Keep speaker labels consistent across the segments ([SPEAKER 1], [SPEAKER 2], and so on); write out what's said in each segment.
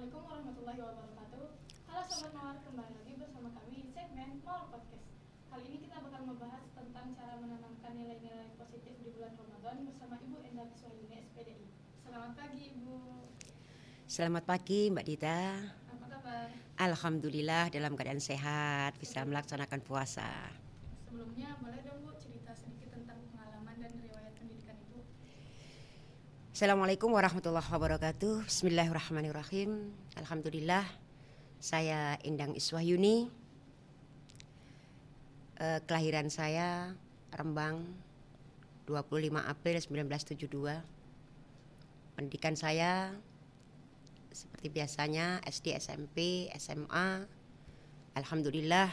[SPEAKER 1] Assalamualaikum warahmatullahi wabarakatuh. Halo Sobat Mawar, kembali lagi bersama kami di segmen Mawar Podcast. Kali ini kita bakal membahas tentang cara menanamkan nilai-nilai positif di bulan Ramadan bersama Ibu Endah Kiswahili SPDI. Selamat pagi Ibu.
[SPEAKER 2] Selamat pagi Mbak Dita.
[SPEAKER 1] Apa kabar?
[SPEAKER 2] Alhamdulillah dalam keadaan sehat, bisa melaksanakan puasa.
[SPEAKER 1] Sebelumnya boleh dong Bu cerita sedikit tentang pengalaman dan riwayat pendidikan Ibu.
[SPEAKER 2] Assalamualaikum warahmatullahi wabarakatuh. Bismillahirrahmanirrahim. Alhamdulillah, saya Endang Iswahyuni. Kelahiran saya Rembang 25 April 1972. Pendidikan saya seperti biasanya SD, SMP, SMA. Alhamdulillah.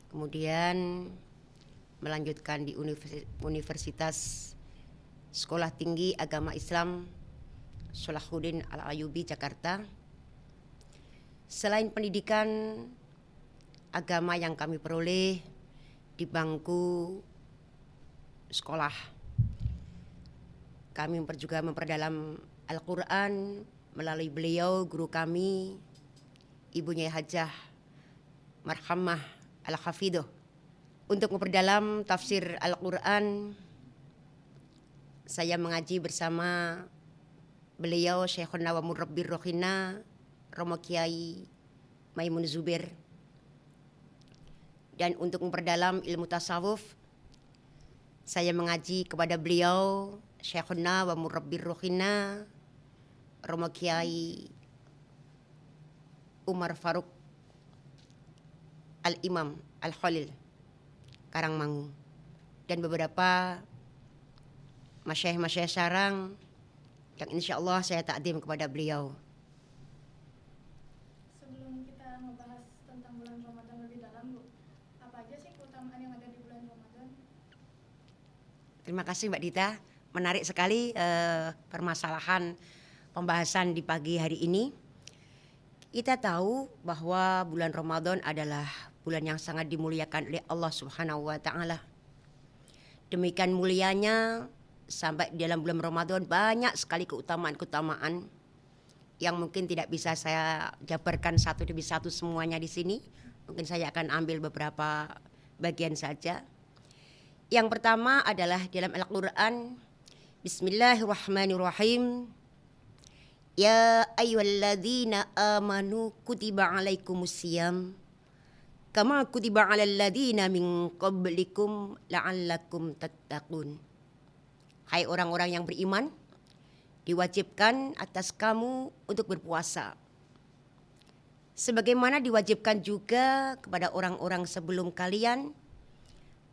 [SPEAKER 2] Kemudian melanjutkan di Universitas Sekolah Tinggi Agama Islam Salahuddin Al-Ayyubi Jakarta. Selain pendidikan agama yang kami peroleh di bangku sekolah, kami juga memperdalam Al-Quran melalui beliau guru kami, Ibu Nyai Hajah Marhamah Al-Hafidhoh. Untuk memperdalam tafsir Al-Quran, saya mengaji bersama beliau Syekhuna wa Murabbir Rohina Romo Kiai Maimun Zubair. Dan untuk memperdalam ilmu tasawuf, saya mengaji kepada beliau Syekhuna wa Murabbir Rohina Romo Kiai Umar Faruk Al-Imam Al-Khalil Karangmangu, dan beberapa masyayikh sarang yang insya Allah saya takdim kepada beliau.
[SPEAKER 1] Sebelum kita membahas tentang bulan Ramadan lebih dalam Bu, apa aja sih keutamaan yang ada di bulan Ramadan?
[SPEAKER 2] Terima kasih Mbak Dita, menarik sekali permasalahan pembahasan di pagi hari ini. Kita tahu bahwa bulan Ramadan adalah bulan yang sangat dimuliakan oleh Allah Subhanahu wa Ta'ala. Demikian mulianya, sampai di dalam bulan Ramadan banyak sekali keutamaan-keutamaan yang mungkin tidak bisa saya jabarkan satu demi satu semuanya di sini. Mungkin saya akan ambil beberapa bagian saja. Yang pertama adalah dalam Al-Quran, Bismillahirrahmanirrahim. Ya ayyuhalladzina amanu kutiba alaikumusiyam kama kutiba alal ladzina min qablikum la'allakum tattaqun. Hai orang-orang yang beriman, diwajibkan atas kamu untuk berpuasa, sebagaimana diwajibkan juga kepada orang-orang sebelum kalian,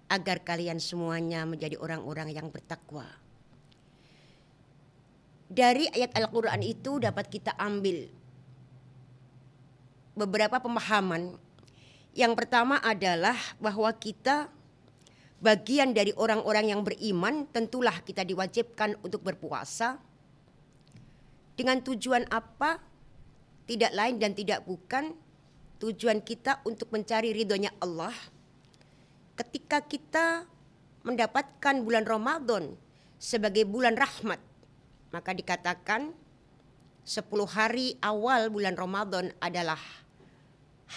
[SPEAKER 2] agar kalian semuanya menjadi orang-orang yang bertakwa. Dari ayat Al-Quran itu dapat kita ambil beberapa pemahaman. Yang pertama adalah bahwa kita bagian dari orang-orang yang beriman, tentulah kita diwajibkan untuk berpuasa. Dengan tujuan apa? Tidak lain dan tidak bukan tujuan kita untuk mencari ridhonya Allah. Ketika kita mendapatkan bulan Ramadan sebagai bulan rahmat, maka dikatakan 10 hari awal bulan Ramadan adalah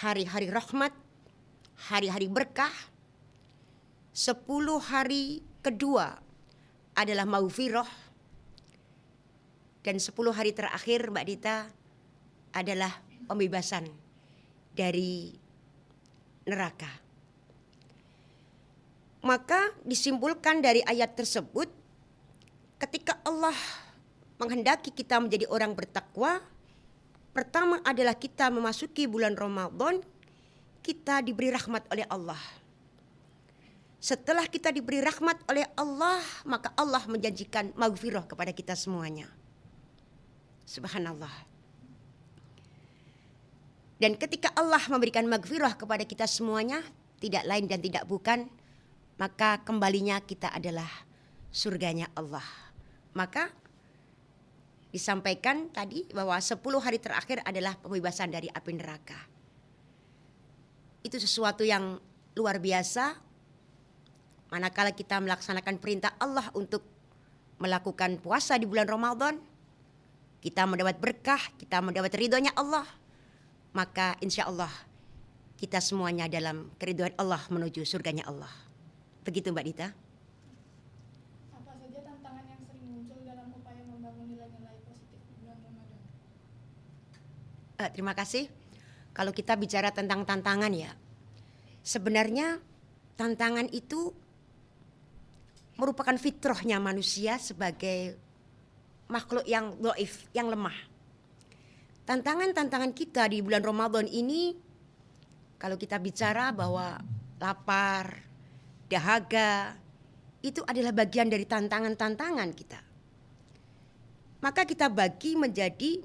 [SPEAKER 2] hari-hari rahmat, hari-hari berkah. 10 hari kedua adalah maghfirah, dan 10 hari terakhir Mbak Dita adalah pembebasan dari neraka. Maka disimpulkan dari ayat tersebut, ketika Allah menghendaki kita menjadi orang bertakwa, pertama adalah kita memasuki bulan Ramadan, kita diberi rahmat oleh Allah. Setelah kita diberi rahmat oleh Allah, maka Allah menjanjikan maghfirah kepada kita semuanya. Subhanallah. Dan ketika Allah memberikan maghfirah kepada kita semuanya, tidak lain dan tidak bukan, maka kembalinya kita adalah surganya Allah. Maka disampaikan tadi bahwa 10 hari terakhir adalah pembebasan dari api neraka. Itu sesuatu yang luar biasa. Manakala kita melaksanakan perintah Allah untuk melakukan puasa di bulan Ramadan, kita mendapat berkah, kita mendapat ridhonya Allah, maka insya Allah kita semuanya dalam keridhaan Allah menuju surganya Allah. Begitu Mbak Dita.
[SPEAKER 1] Apa saja tantangan yang sering muncul dalam upaya membangun nilai-nilai positif di bulan Ramadan?
[SPEAKER 2] Terima kasih. Kalau kita bicara tentang tantangan ya, sebenarnya tantangan itu merupakan fitrahnya manusia sebagai makhluk yang dhaif, yang lemah. Tantangan-tantangan kita di bulan Ramadan ini, kalau kita bicara bahwa lapar, dahaga, itu adalah bagian dari tantangan-tantangan kita. Maka kita bagi menjadi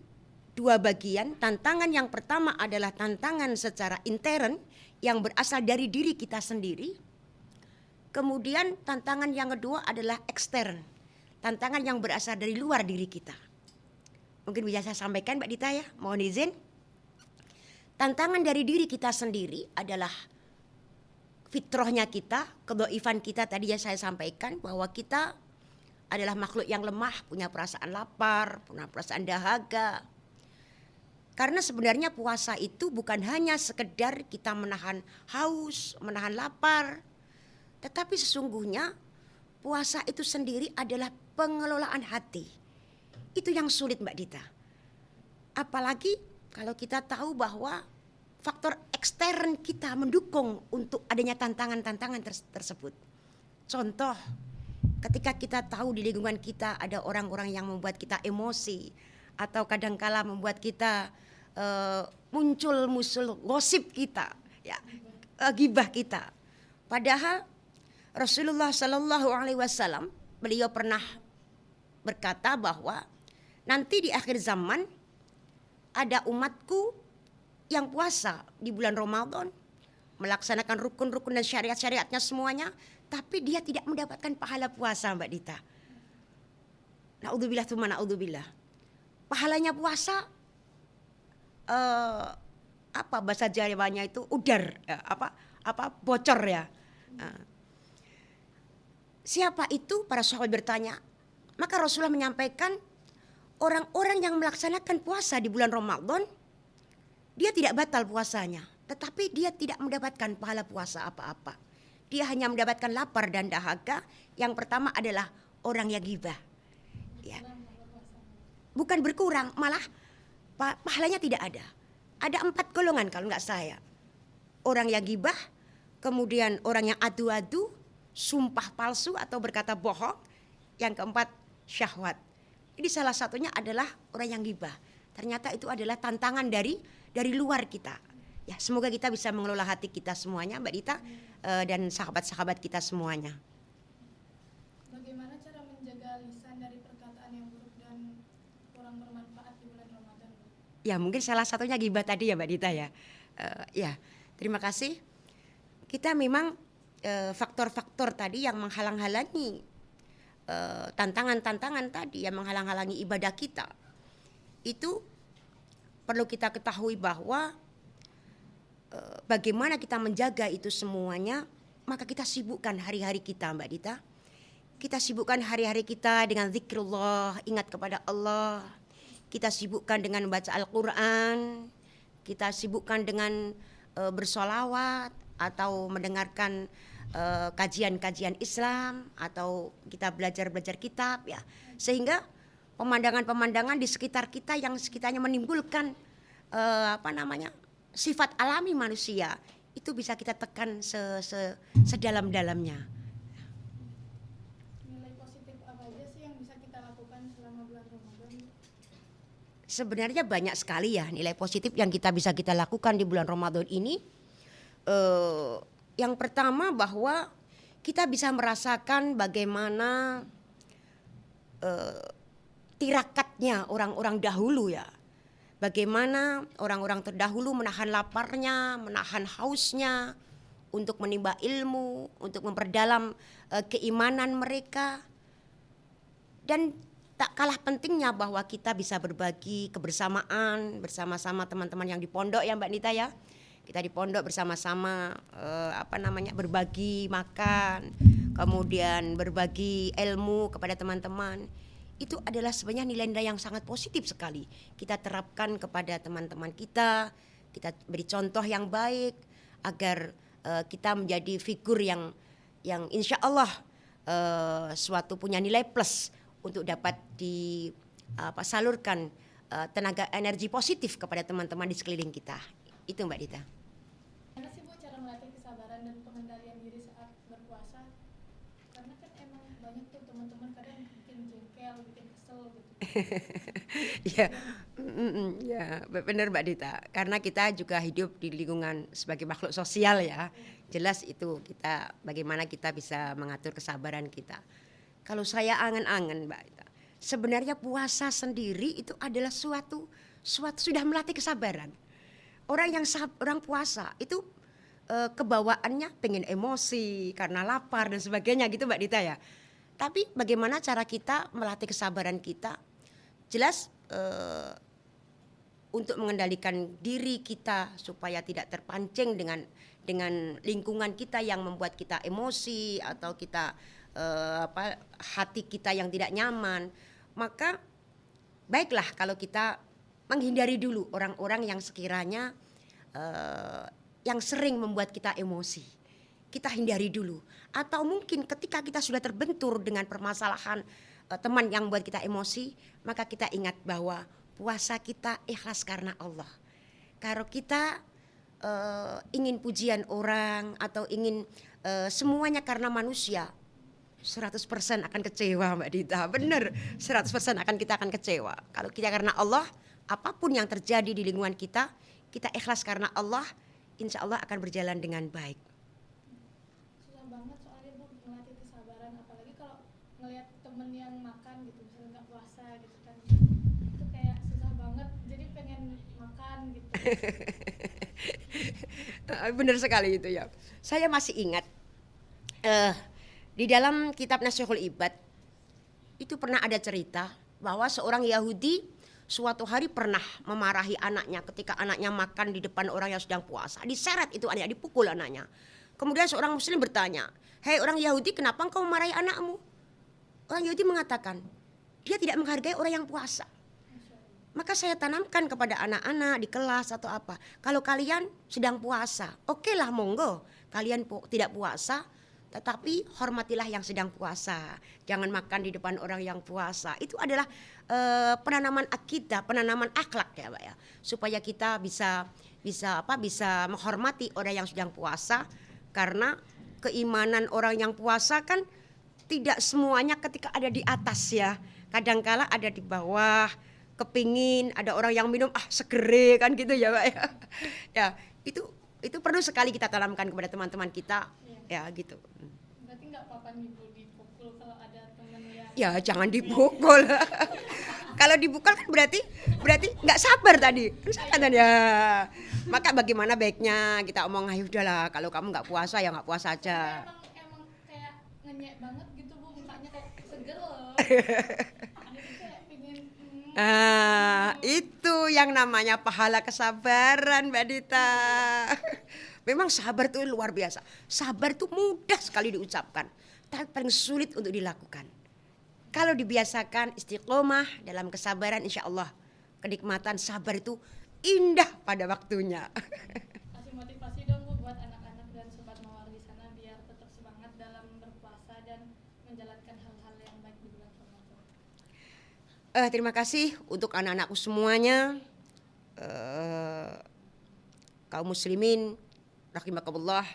[SPEAKER 2] dua bagian. Tantangan yang pertama adalah tantangan secara intern yang berasal dari diri kita sendiri. Kemudian tantangan yang kedua adalah ekstern, tantangan yang berasal dari luar diri kita. Mungkin bisa saya sampaikan Mbak Dita ya, mohon izin. Tantangan dari diri kita sendiri adalah fitrahnya kita, kedhaifan kita tadi yang saya sampaikan, bahwa kita adalah makhluk yang lemah, punya perasaan lapar, punya perasaan dahaga. Karena sebenarnya puasa itu bukan hanya sekedar kita menahan haus, menahan lapar, tetapi sesungguhnya puasa itu sendiri adalah pengelolaan hati. Itu yang sulit Mbak Dita. Apalagi kalau kita tahu bahwa faktor ekstern kita mendukung untuk adanya tantangan-tantangan tersebut. Contoh, ketika kita tahu di lingkungan kita ada orang-orang yang membuat kita emosi, atau kadangkala membuat kita muncul gosip kita, ya, gibah kita. Padahal Rasulullah Shallallahu Alaihi Wasallam beliau pernah berkata bahwa nanti di akhir zaman ada umatku yang puasa di bulan Ramadan, melaksanakan rukun-rukun dan syariat-syariatnya semuanya, tapi dia tidak mendapatkan pahala puasa Mbak Dita. Naudzubillah tsumma naudzubillah. Pahalanya puasa apa bahasa Jawanya itu udar, bocor ya. Siapa itu? Para sahabat bertanya. Maka Rasulullah menyampaikan, orang-orang yang melaksanakan puasa di bulan Ramadan, dia tidak batal puasanya, tetapi dia tidak mendapatkan pahala puasa apa-apa. Dia hanya mendapatkan lapar dan dahaga. Yang pertama adalah orang yang ghibah. Ya. Bukan berkurang, malah pahalanya tidak ada. Ada 4 golongan kalau nggak saya. Orang yang ghibah, kemudian orang yang adu-adu, sumpah palsu atau berkata bohong. Yang keempat, syahwat. Jadi salah satunya adalah orang yang ghibah. Ternyata itu adalah tantangan dari luar kita. Ya, semoga kita bisa mengelola hati kita semuanya, Mbak Dita, dan sahabat-sahabat kita semuanya.
[SPEAKER 1] Bagaimana cara menjaga lisan dari perkataan yang buruk dan kurang bermanfaat di bulan Ramadan?
[SPEAKER 2] Ya, mungkin salah satunya ghibah tadi ya, Mbak Dita ya. Ya, terima kasih. Kita memang faktor-faktor tadi yang menghalang-halangi tantangan-tantangan tadi yang menghalang-halangi ibadah kita, itu perlu kita ketahui bahwa bagaimana kita menjaga itu semuanya, maka kita sibukkan hari-hari kita Mbak Dita. Kita sibukkan hari-hari kita dengan zikrullah, ingat kepada Allah. Kita sibukkan dengan baca Al-Quran. Kita sibukkan dengan bersolawat atau mendengarkan kajian-kajian Islam, atau kita belajar kitab ya, sehingga pemandangan-pemandangan di sekitar kita yang sekitarnya menimbulkan sifat alami manusia itu bisa kita tekan sedalam-dalamnya.
[SPEAKER 1] Nilai positif apa aja sih yang bisa kita lakukan selama bulan Ramadan?
[SPEAKER 2] Sebenarnya banyak sekali ya nilai positif yang kita lakukan di bulan Ramadan ini. Yang pertama bahwa kita bisa merasakan bagaimana tirakatnya orang-orang dahulu ya. Bagaimana orang-orang terdahulu menahan laparnya, menahan hausnya untuk menimba ilmu, untuk memperdalam keimanan mereka. Dan tak kalah pentingnya bahwa kita bisa berbagi kebersamaan bersama-sama teman-teman yang di pondok ya Mbak Nita ya. Kita di pondok bersama-sama berbagi makan, kemudian berbagi ilmu kepada teman-teman. itu adalah sebenarnya nilai-nilai yang sangat positif sekali. Kita terapkan kepada teman-teman kita beri contoh yang baik agar kita menjadi figur yang insya Allah suatu punya nilai plus untuk dapat salurkan tenaga energi positif kepada teman-teman di sekeliling kita. Itu Mbak Dita.
[SPEAKER 1] Gimana sih Bu cara melatih kesabaran dan pengendalian diri saat berpuasa? Karena kan emang banyak tuh teman-teman kadang bikin jengkel, bikin kesel gitu.
[SPEAKER 2] Ya, benar Mbak Dita. Karena kita juga hidup di lingkungan sebagai makhluk sosial ya. Jelas itu kita bagaimana kita bisa mengatur kesabaran kita. Kalau saya angan-angan Mbak Dita, sebenarnya puasa sendiri itu adalah suatu sudah melatih kesabaran. Orang puasa itu kebawaannya pengen emosi karena lapar dan sebagainya gitu Mbak Dita ya. Tapi bagaimana cara kita melatih kesabaran kita? Jelas untuk mengendalikan diri kita supaya tidak terpancing dengan lingkungan kita yang membuat kita emosi atau kita hati kita yang tidak nyaman. Maka baiklah kalau kita menghindari dulu orang-orang yang sekiranya yang sering membuat kita emosi. Kita hindari dulu. Atau mungkin ketika kita sudah terbentur dengan permasalahan teman yang membuat kita emosi, maka kita ingat bahwa puasa kita ikhlas karena Allah. Kalau kita ingin pujian orang atau ingin semuanya karena manusia, 100% akan kecewa Mbak Dita. Benar, 100% kita akan kecewa. Kalau kita karena Allah, apapun yang terjadi di lingkungan kita ikhlas karena Allah, insya Allah akan berjalan dengan baik.
[SPEAKER 1] Susah banget soalnya Bu melatih kesabaran, apalagi kalau ngelihat temen yang makan gitu, misalnya nggak puasa gitu kan, itu kayak susah banget, jadi pengen makan gitu.
[SPEAKER 2] Benar sekali itu ya. Saya masih ingat di dalam kitab Nasihatul Ibad itu pernah ada cerita bahwa seorang Yahudi suatu hari pernah memarahi anaknya ketika anaknya makan di depan orang yang sedang puasa. Diseret itu anaknya, dipukul anaknya. Kemudian seorang muslim bertanya, "Hei orang Yahudi, kenapa engkau memarahi anakmu?" Orang Yahudi mengatakan, dia tidak menghargai orang yang puasa. Maka saya tanamkan kepada anak-anak di kelas atau apa, kalau kalian sedang puasa, oke lah monggo. Kalian tidak puasa, tetapi hormatilah yang sedang puasa. Jangan makan di depan orang yang puasa. Itu adalah penanaman akidah, penanaman akhlak ya Pak ya. Supaya kita bisa menghormati orang yang sedang puasa, karena keimanan orang yang puasa kan tidak semuanya ketika ada di atas ya. Kadangkala ada di bawah, kepingin ada orang yang minum segere kan gitu ya Pak ya. Ya, itu perlu sekali kita tanamkan kepada teman-teman kita ya gitu.
[SPEAKER 1] Berarti nggak apa-apa nih Bu dipukul kalau ada teman yang
[SPEAKER 2] Ya jangan dipukul. Kalau dipukul kan berarti nggak sabar tadi. Kan ya. Maka bagaimana baiknya kita omong, ayo udahlah kalau kamu nggak puasa ya nggak puasa aja.
[SPEAKER 1] Emang kayak ngenyek banget gitu Bu, mukanya kayak seger loh. Jadi kayak pengen
[SPEAKER 2] Itu yang namanya pahala kesabaran Mbak Dita. Memang sabar itu luar biasa. Sabar itu mudah sekali diucapkan, tapi paling sulit untuk dilakukan. Kalau dibiasakan istiqomah dalam kesabaran, insya Allah kenikmatan sabar itu indah pada waktunya.
[SPEAKER 1] kasih motivasi dong Bu buat anak-anak dan sobat mawar di sana biar tetap semangat dalam berpuasa dan menjalankan hal-hal yang baik di bulan Ramadan.
[SPEAKER 2] Terima kasih untuk anak-anakku semuanya, kaum muslimin rahimakumullah.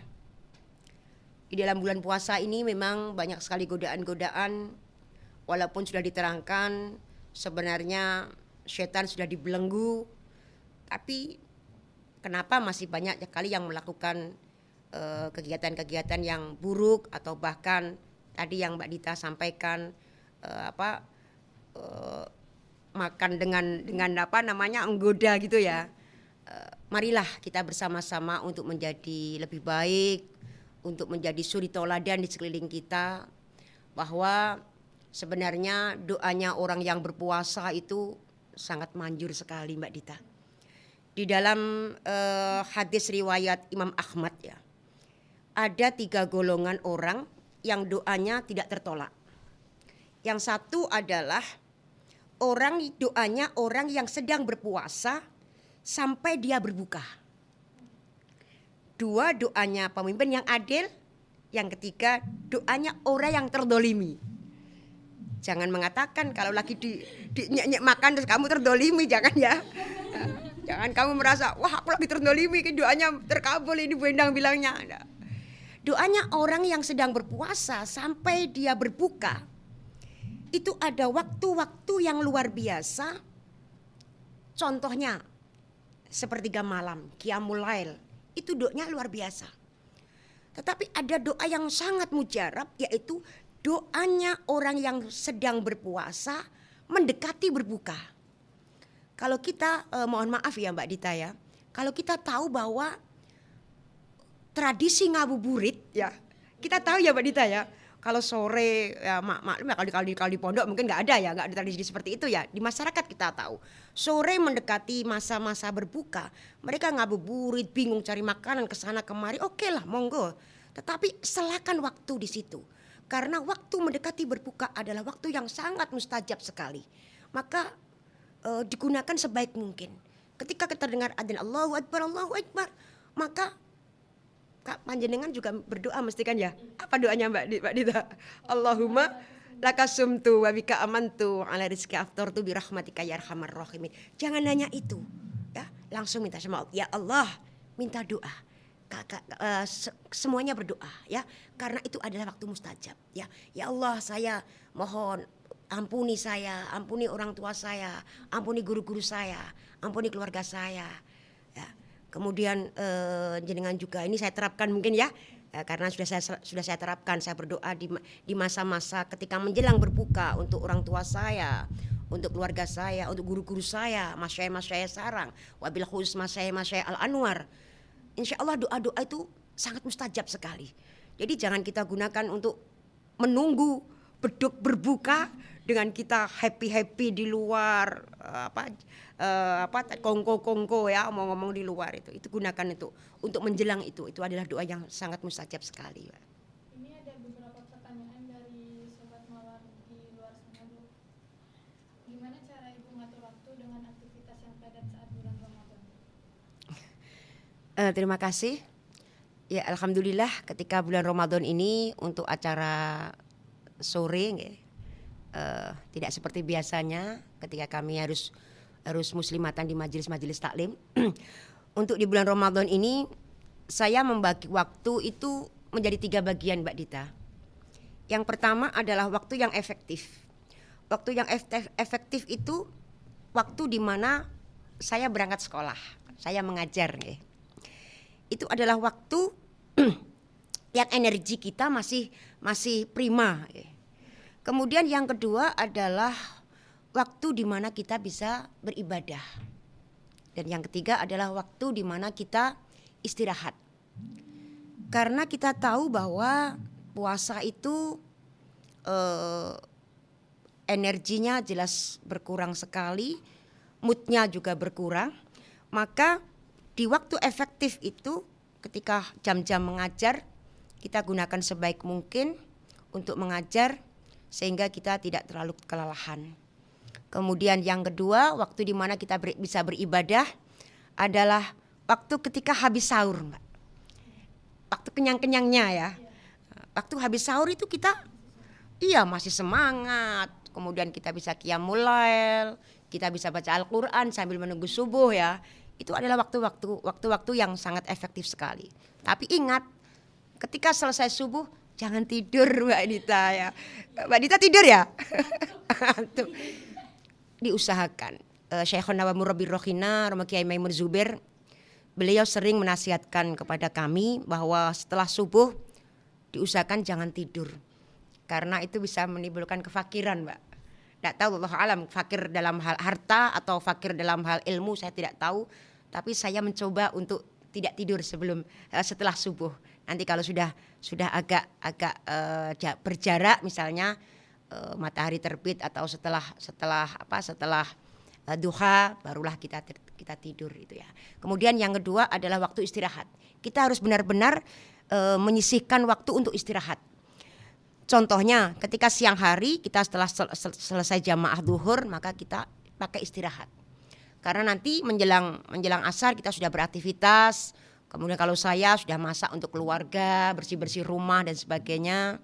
[SPEAKER 2] Di dalam bulan puasa ini memang banyak sekali godaan-godaan. Walaupun sudah diterangkan sebenarnya setan sudah dibelenggu, tapi kenapa masih banyak sekali yang melakukan kegiatan-kegiatan yang buruk, atau bahkan tadi yang Mbak Dita sampaikan makan dengan menggoda gitu ya. Marilah kita bersama-sama untuk menjadi lebih baik, untuk menjadi suri tauladan di sekeliling kita, bahwa sebenarnya doanya orang yang berpuasa itu sangat manjur sekali Mbak Dita. Di dalam hadis riwayat Imam Ahmad ya, ada 3 golongan orang yang doanya tidak tertolak. Yang satu adalah doanya orang yang sedang berpuasa sampai dia berbuka. 2, doanya pemimpin yang adil. Yang ketiga, doanya orang yang terdolimi. Jangan mengatakan kalau lagi di nyek makan terus kamu terdolimi, jangan ya. Jangan kamu merasa, wah aku lagi terdolimi, doanya terkabul ini Bu Endang bilangnya. Doanya orang yang sedang berpuasa sampai dia berbuka. Itu ada waktu-waktu yang luar biasa. Contohnya sepertiga malam, Qiyamul Lail. Itu doanya luar biasa. Tetapi ada doa yang sangat mujarab, yaitu doanya orang yang sedang berpuasa mendekati berbuka. Kalau kita, mohon maaf ya Mbak Dita ya, kalau kita tahu bahwa tradisi ngabuburit ya, kita tahu ya Mbak Dita ya, kalau sore ya maklum ya kalau di pondok mungkin nggak ada tradisi seperti itu ya. Di masyarakat kita tahu sore mendekati masa-masa berbuka, mereka ngabuburit, bingung cari makanan kesana kemari, oke lah monggo. Tetapi selakan waktu di situ, karena waktu mendekati berbuka adalah waktu yang sangat mustajab sekali. Maka digunakan sebaik mungkin. Ketika kita dengar adzan Allahu Akbar, maka Kak panjenengan juga berdoa mesti kan ya? Apa doanya Mbak Dita? Allahumma lakasumtu wa bika amantu ala rizki aftartu bi rahmatika ya arhamar rahimin. Jangan hanya itu, ya, langsung minta sama Allah. Ya Allah, minta doa. Semuanya berdoa ya, karena itu adalah waktu mustajab ya. Ya Allah, saya mohon ampuni saya, ampuni orang tua saya, ampuni guru-guru saya, ampuni keluarga saya. Ya. Kemudian jenengan juga ini saya terapkan mungkin ya, karena sudah saya terapkan, saya berdoa di masa-masa ketika menjelang berbuka untuk orang tua saya, untuk keluarga saya, untuk guru-guru saya, masyayikh sarang, wabil khusus masyayikh Al-Anwar. Insya Allah doa-doa itu sangat mustajab sekali. Jadi jangan kita gunakan untuk menunggu beduk berbuka dengan kita happy di luar kongko ya, ngomong di luar itu gunakan itu untuk menjelang itu adalah doa yang sangat mustajab sekali.
[SPEAKER 1] Ini ada beberapa pertanyaan dari sobat mawar di luar sana Bu. Gimana cara Ibu ngatur waktu dengan aktivitas yang padat saat bulan Ramadan?
[SPEAKER 2] Terima kasih. Ya alhamdulillah ketika bulan Ramadan ini untuk acara sore tidak seperti biasanya ketika kami harus muslimatan di majelis taklim. Untuk di bulan Ramadan ini saya membagi waktu itu menjadi 3 bagian Mbak Dita. Yang pertama adalah waktu yang efektif. Waktu yang efektif itu waktu di mana saya berangkat sekolah, saya mengajar. Itu adalah waktu yang energi kita masih prima. Kemudian yang kedua adalah waktu di mana kita bisa beribadah. Dan yang ketiga adalah waktu di mana kita istirahat. Karena kita tahu bahwa puasa itu energinya jelas berkurang sekali, moodnya juga berkurang. Maka di waktu efektif itu ketika jam-jam mengajar, kita gunakan sebaik mungkin untuk mengajar sehingga kita tidak terlalu kelelahan. Kemudian yang kedua, waktu di mana kita bisa beribadah adalah waktu ketika habis sahur, Mbak. Waktu kenyang-kenyangnya ya. Waktu habis sahur itu kita masih semangat. Kemudian kita bisa qiyamul lail, kita bisa baca Al-Qur'an sambil menunggu subuh ya. Itu adalah waktu-waktu yang sangat efektif sekali. Tapi ingat, ketika selesai subuh jangan tidur Mbak Dita ya. Mbak Dita tidur ya? Tuh. Diusahakan. Syekhona wa murabbi rohina Roma Kiai Maimun Zubair, beliau sering menasihatkan kepada kami bahwa setelah subuh diusahakan jangan tidur. Karena itu bisa menimbulkan kefakiran, Mbak. Tidak tahu Allah alam, fakir dalam hal harta atau fakir dalam hal ilmu saya tidak tahu. Tapi saya mencoba untuk tidak tidur setelah subuh. Nanti kalau sudah agak berjarak misalnya matahari terbit atau setelah duha barulah kita tidur itu ya. Kemudian yang kedua adalah waktu istirahat. Kita harus benar-benar menyisihkan waktu untuk istirahat. Contohnya ketika siang hari kita setelah selesai jamaah duhur maka kita pakai istirahat. Karena nanti menjelang asar kita sudah beraktivitas. Kemudian kalau saya sudah masak untuk keluarga, bersih-bersih rumah dan sebagainya.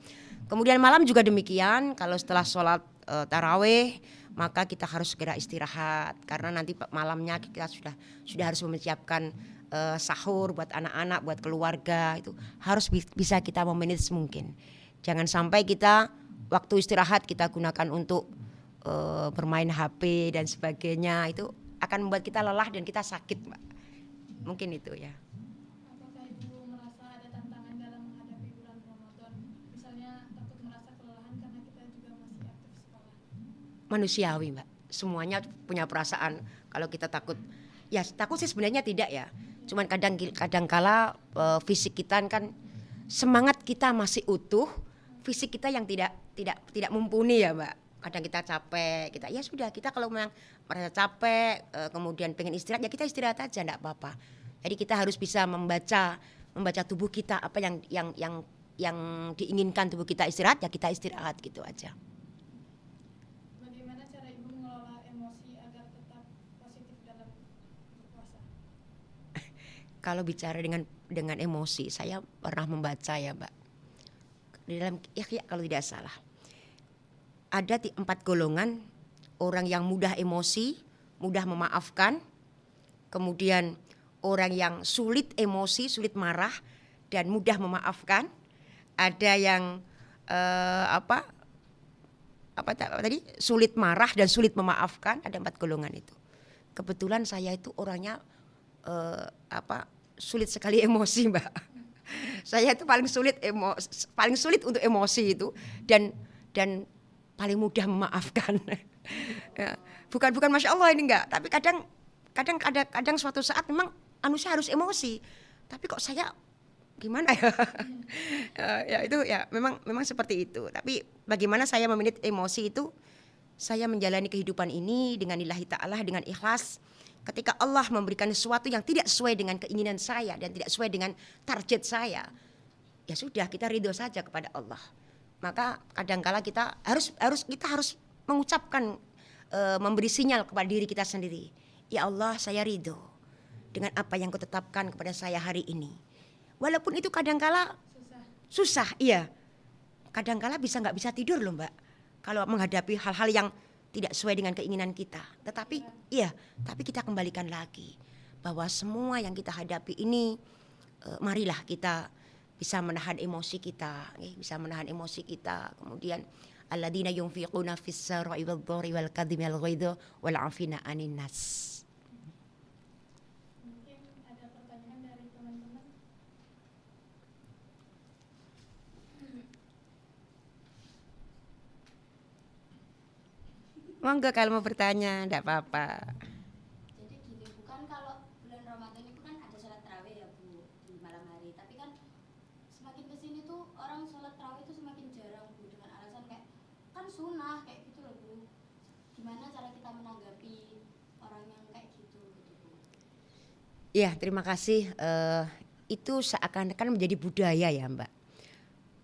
[SPEAKER 2] Kemudian malam juga demikian, kalau setelah sholat tarawih maka kita harus segera istirahat karena nanti malamnya kita sudah harus mempersiapkan sahur buat anak-anak, buat keluarga. Itu harus bisa kita memanage mungkin. Jangan sampai kita waktu istirahat kita gunakan untuk bermain HP dan sebagainya. Itu akan membuat kita lelah dan kita sakit, Mbak. Mungkin itu ya.
[SPEAKER 1] Apakah Ibu merasa ada tantangan dalam menghadapi bulan Ramadan? Misalnya takut merasa kelelahan karena kita juga masih aktif sekolah.
[SPEAKER 2] Manusiawi, Mbak. Semuanya punya perasaan. Kalau kita takut, ya takut sih sebenarnya tidak ya. Cuman kadang-kala fisik kita kan semangat kita masih utuh, fisik kita yang tidak mumpuni ya, Mbak. Kadang kita capek, ya sudah, kita kalau memang merasa capek, kemudian pengen istirahat, ya kita istirahat aja, enggak apa-apa. Jadi kita harus bisa membaca tubuh kita, apa yang diinginkan tubuh kita istirahat, ya kita istirahat gitu aja.
[SPEAKER 1] Bagaimana cara Ibu mengelola emosi agar tetap positif dalam berpuasa?
[SPEAKER 2] Kalau bicara dengan emosi, saya pernah membaca ya, Mbak. Di dalam Ikhya kalau tidak salah. Ada 4 golongan orang yang mudah emosi, mudah memaafkan, kemudian orang yang sulit emosi, sulit marah dan mudah memaafkan. Ada yang tadi sulit marah dan sulit memaafkan. Ada 4 golongan itu. Kebetulan saya itu orangnya sulit sekali emosi, Mbak. Saya itu paling sulit untuk emosi itu dan paling mudah memaafkan. Ya. Bukan Masya Allah ini enggak, tapi kadang suatu saat memang manusia harus emosi. Tapi kok saya gimana ya? Ya itu ya memang seperti itu. Tapi bagaimana saya memanage emosi itu, saya menjalani kehidupan ini dengan lillahi ta'ala, dengan ikhlas. Ketika Allah memberikan sesuatu yang tidak sesuai dengan keinginan saya dan tidak sesuai dengan target saya, ya sudah, kita ridho saja kepada Allah. Maka kadangkala kita harus mengucapkan, memberi sinyal kepada diri kita sendiri. Ya Allah, saya ridho dengan apa yang Kau tetapkan kepada saya hari ini. Walaupun itu kadangkala susah, iya. Kadangkala nggak bisa tidur loh, Mbak. Kalau menghadapi hal-hal yang tidak sesuai dengan keinginan kita. Tetapi tapi kita kembalikan lagi bahwa semua yang kita hadapi ini, marilah kita bisa menahan emosi kita, Kemudian alladzina yunfiquna fis-sarra'i wad-dharri wal kadhimil ghaidha wal 'afina 'anin nas.
[SPEAKER 1] Mungkin ada pertanyaan dari teman-teman.
[SPEAKER 2] Monggo kalau mau bertanya, enggak apa-apa.
[SPEAKER 3] Jadi gini, bukan kalau bulan Ramadan itu kan ada sholat tarawih ya Bu di malam hari, tapi kan semakin kesini tuh orang sholat tarawih itu semakin jarang Bu, dengan alasan kayak kan sunnah kayak gitu loh Bu. Gimana cara kita menanggapi orang yang kayak gitu Bu?
[SPEAKER 2] Ya, terima kasih. Itu seakan-akan menjadi budaya ya, Mbak.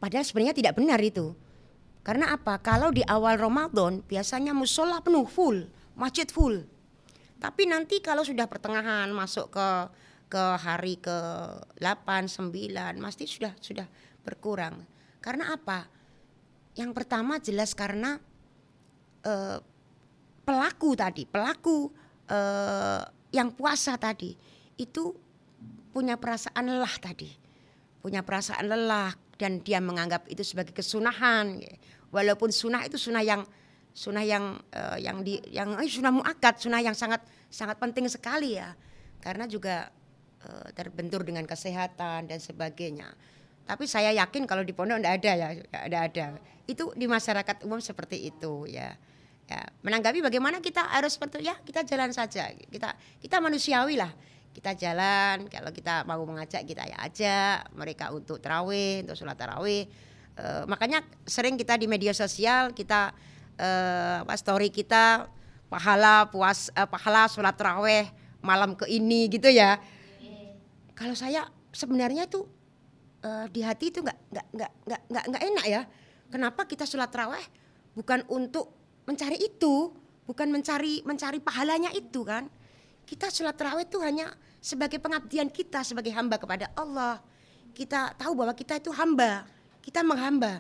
[SPEAKER 2] Padahal sebenarnya tidak benar itu. Karena apa? Kalau di awal Ramadan biasanya musola penuh full, masjid full. Tapi nanti kalau sudah pertengahan masuk ke hari ke-8, 9 pasti sudah berkurang. Karena apa? Yang pertama jelas karena pelaku yang puasa tadi itu punya perasaan lelah dan dia menganggap itu sebagai kesunahan. Walaupun sunnah itu sunnah yang sunnah muakkad, sunnah yang sangat penting sekali ya. Karena juga terbentur dengan kesehatan dan sebagainya. Tapi saya yakin kalau di pondok enggak ada. Itu di masyarakat umum seperti itu ya. Ya, menanggapi bagaimana kita harus seperti ya, kita jalan saja. Kita manusiawi lah. Kita jalan, kalau kita mau mengajak kita ya ajak mereka untuk tarawih, untuk sholat tarawih. Makanya sering kita di media sosial kita story kita pahala sholat tarawih malam ke ini gitu ya. Kalau saya sebenarnya itu di hati itu nggak enak ya. Kenapa kita sholat tarawih? Bukan untuk mencari itu, bukan mencari pahalanya itu kan. Kita sholat tarawih itu hanya sebagai pengabdian kita sebagai hamba kepada Allah. Kita tahu bahwa kita itu hamba, kita menghamba.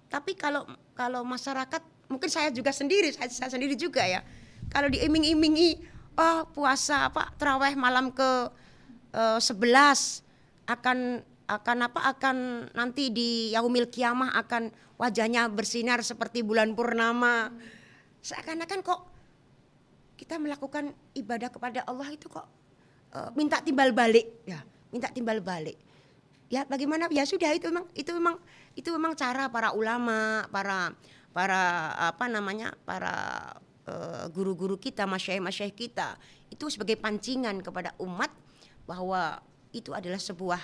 [SPEAKER 2] Tapi kalau masyarakat, mungkin saya juga sendiri, saya sendiri juga ya. Kalau diiming-imingi, oh puasa tarawih malam ke 11 akan nanti di yaumil kiamah akan wajahnya bersinar seperti bulan purnama. Seakan-akan kok kita melakukan ibadah kepada Allah itu kok minta timbal balik ya, minta timbal balik. Ya bagaimana ya sudah itu memang cara para ulama, para guru-guru kita, masyayikh kita itu sebagai pancingan kepada umat bahwa itu adalah sebuah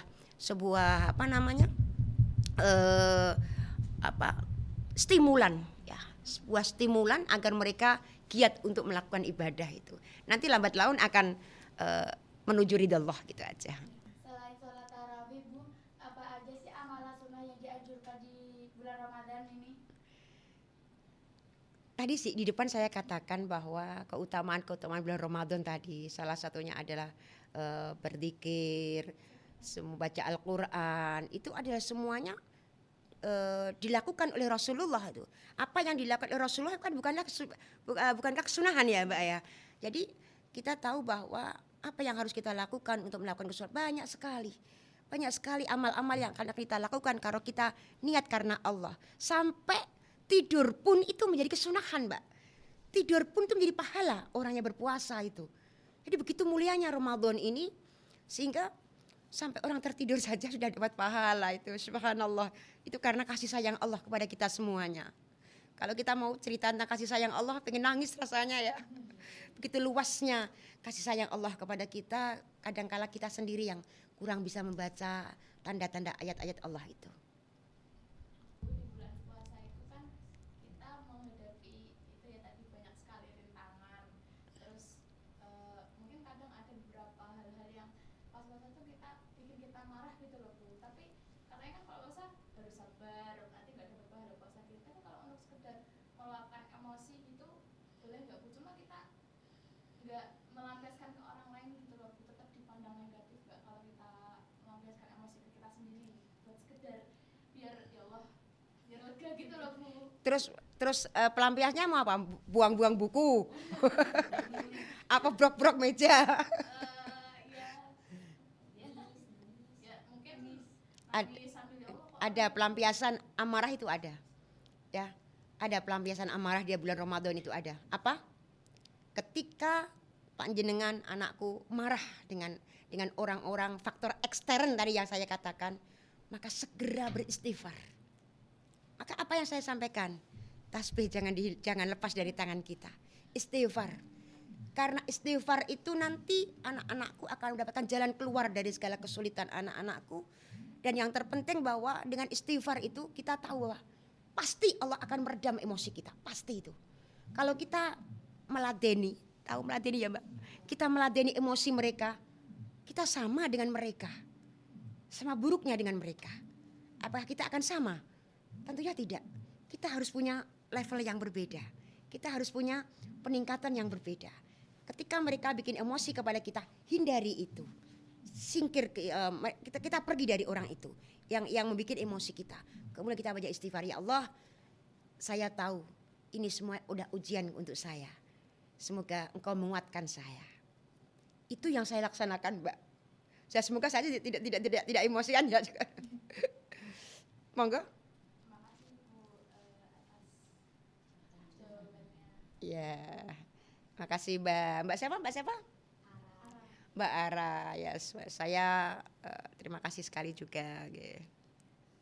[SPEAKER 2] stimulan ya, sebuah stimulan agar mereka giat untuk melakukan ibadah itu. Nanti lambat laun akan menuju ridha Allah gitu aja.
[SPEAKER 3] Selain sholat tarawih Bu, apa aja sih amalan sunnah yang dianjurkan di bulan Ramadan ini?
[SPEAKER 2] Tadi sih di depan saya katakan bahwa keutamaan bulan Ramadan tadi salah satunya adalah berzikir, membaca Al-Quran, itu adalah semuanya dilakukan oleh Rasulullah itu. Apa yang dilakukan oleh Rasulullah kan bukankah kesunahan ya Mbak ya. Jadi kita tahu bahwa apa yang harus kita lakukan untuk melakukan kesunahan banyak sekali amal-amal yang akan kita lakukan kalau kita niat karena Allah. Sampai tidur pun itu menjadi kesunahan Mbak. Tidur pun itu menjadi pahala orang yang berpuasa itu. Jadi begitu mulianya Ramadan ini sehingga sampai orang tertidur saja sudah dapat pahala itu. Subhanallah. Itu karena kasih sayang Allah kepada kita semuanya. Kalau kita mau cerita tentang kasih sayang Allah pengen nangis rasanya ya. Begitu luasnya kasih sayang Allah kepada kita, kadangkala kita sendiri yang kurang bisa membaca tanda-tanda ayat-ayat Allah itu.
[SPEAKER 1] Di bulan puasa itu kan kita menghadapi itu ya tadi banyak sekali rintangan. Terus mungkin kadang ada beberapa hal-hal yang pas puasa tuh bikin kita marah gitu loh Bu. Tapi katanya kan kalau puasa harus sabar, nanti nggak dapat pahala puasa kita. Tapi kalau untuk sekedar meluapkan emosi gitu boleh nggak Bu? Cuma kita nggak melampiaskan ke orang lain gitu loh Bu. Tetap dipandang negatif nggak kalau kita melampiaskan emosi ke kita sendiri buat sekedar biar ya Allah biar lega gitu loh Bu.
[SPEAKER 2] Terus pelampiasnya mau apa? Buang-buang buku. Apa brok-brok meja.
[SPEAKER 1] Ya mungkin
[SPEAKER 2] Ad-
[SPEAKER 1] nangis sambil ya Allah kok
[SPEAKER 2] Ada pelampiasan amarah itu ada. Ya. Ada pelampiasan amarah di bulan Ramadan itu ada. Apa? Ketika panjenengan anakku marah dengan orang-orang faktor ekstern tadi yang saya katakan, maka segera beristighfar. Maka apa yang saya sampaikan? Tasbih jangan lepas dari tangan kita. Istighfar. Karena istighfar itu nanti anak-anakku akan mendapatkan jalan keluar dari segala kesulitan anak-anakku. Dan yang terpenting bahwa dengan istighfar itu kita tahu bahwa pasti Allah akan meredam emosi kita. Pasti itu. Kalau kita meladeni, tahu meladeni ya Mbak? Kita meladeni emosi mereka, kita sama dengan mereka. Sama buruknya dengan mereka. Apakah kita akan sama? Tentunya tidak. Kita harus punya level yang berbeda. Kita harus punya peningkatan yang berbeda. Ketika mereka bikin emosi kepada kita, hindari itu. Singkir kita pergi dari orang itu yang membuat emosi kita. Kemudian kita baca istighfar, ya Allah, saya tahu ini semua udah ujian untuk saya. Semoga Engkau menguatkan saya. Itu yang saya laksanakan, Mbak. Semoga saja tidak emosian ya. Monggo.
[SPEAKER 1] makasih Bu atas jawabannya.
[SPEAKER 2] Ya. Makasih Mbak siapa? Mbak Ara. Ya, saya terima kasih sekali juga.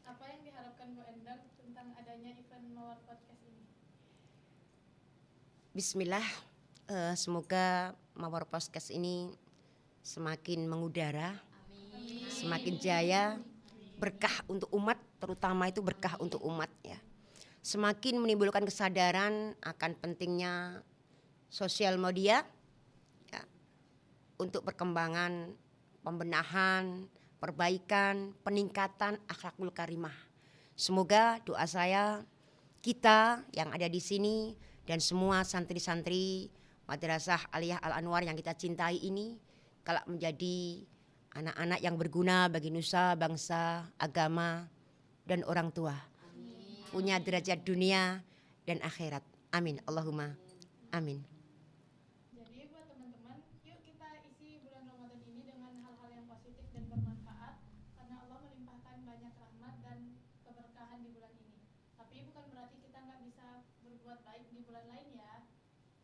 [SPEAKER 1] Apa yang diharapkan Bu Endang tentang adanya event Mawar Podcast ini?
[SPEAKER 2] Bismillah, semoga Mawar Podcast ini semakin mengudara, semakin jaya, berkah untuk umat, terutama itu berkah untuk umat ya. Semakin menimbulkan kesadaran akan pentingnya sosial media ya, untuk perkembangan, pembenahan, perbaikan, peningkatan akhlakul karimah. Semoga doa saya kita yang ada di sini dan semua santri-santri Madrasah Aliyah Al Anwar yang kita cintai ini kelak menjadi anak-anak yang berguna bagi nusa, bangsa, agama, dan orang tua. Punya derajat dunia dan akhirat. Amin. Allahumma amin.
[SPEAKER 1] Jadi buat teman-teman, yuk kita isi bulan Ramadan ini dengan hal-hal yang positif dan bermanfaat, karena Allah melimpahkan banyak rahmat dan keberkahan di bulan ini. Tapi bukan berarti kita nggak bisa berbuat baik di bulan lain ya.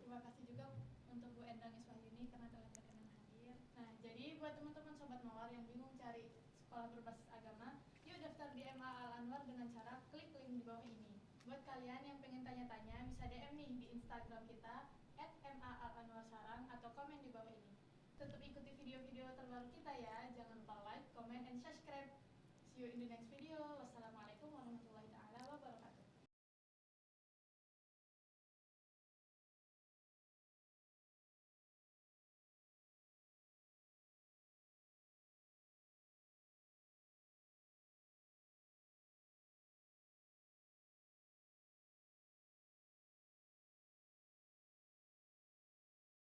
[SPEAKER 1] Terima kasih juga untuk Bu Endang Iswahyuni karena telah berkenan hadir. Nah, jadi buat teman-teman Sobat Mawar yang bingung cari sekolah berbasis agama, yuk daftar di MA Al Anwar dengan cara klik link di bawah ini. Buat kalian yang pengen tanya-tanya, bisa DM nih di Instagram kita @MA_Al_Anwar_Sarang atau komen di bawah ini. Tetap ikuti video-video terbaru kita ya. Jangan lupa like, comment, and subscribe. See you in the next video.